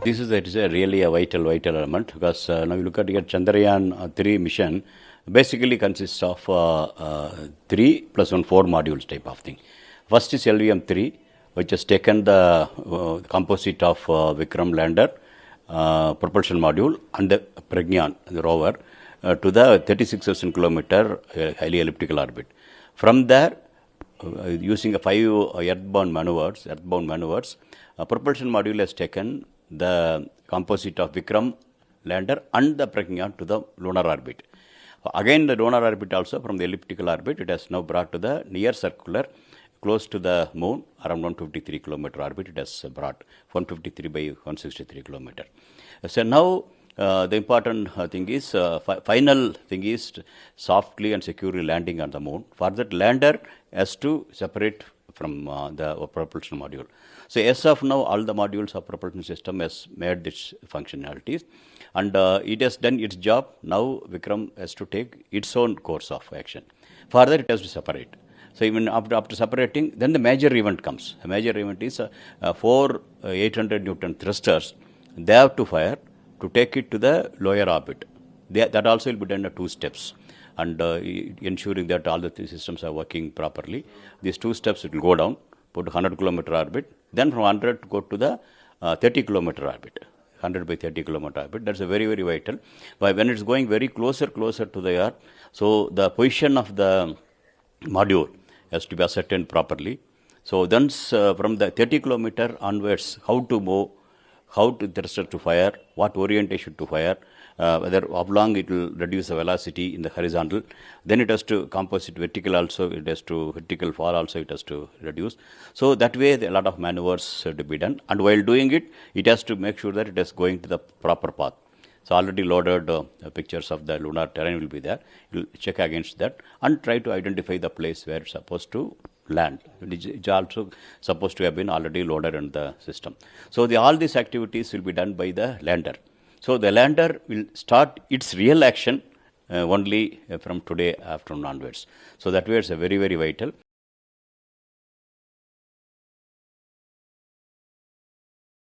This is it is a really a vital element because now you look at your Chandrayaan-3 mission basically consists of 3 plus 1 4 modules type of thing. First is LVM-3, which has taken the composite of Vikram lander, propulsion module and the Pragyan, the rover, to the 36,000 kilometer highly elliptical orbit. From there, using a 5 earthbound maneuvers, propulsion module has taken the composite of Vikram lander and the Pragyan to the lunar orbit. Again, the lunar orbit also from the elliptical orbit, it has now brought to the near circular, close to the moon, around 153 kilometer orbit, it has brought 153 by 163 kilometer. So now the important thing is, final thing is softly and securely landing on the moon. For that, lander has to separate from the propulsion module. So as of now, all the modules of propulsion system has made its functionalities, and it has done its job. Now Vikram has to take its own course of action. Further, it has to separate. So even after separating, then the major event comes. The major event is 4 800 Newton thrusters. They have to fire to take it to the lower orbit. That also will be done in 2 steps, and ensuring that all the 3 systems are working properly. These 2 steps it will go down, put 100 kilometer orbit, then from 100 to go to the 30 kilometer orbit. 100 by 30 kilometer orbit. That's a very vital. But when it's going very closer to the Earth, so the position of the module has to be ascertained properly. So then from the 30 kilometer onwards, how to move, how to thruster to fire, what orientation to fire, whether oblong it will reduce the velocity in the horizontal, then it has to composite vertical also, it has to vertical fall also it has to reduce. So that way a lot of maneuvers have to be done, and while doing it, it has to make sure that it is going to the proper path. So already loaded pictures of the lunar terrain will be there. You will check against that and try to identify the place where it's supposed to land. It's also supposed to have been already loaded in the system. So all these activities will be done by the lander. So the lander will start its real action only from today afternoon onwards. So that way it's a very vital.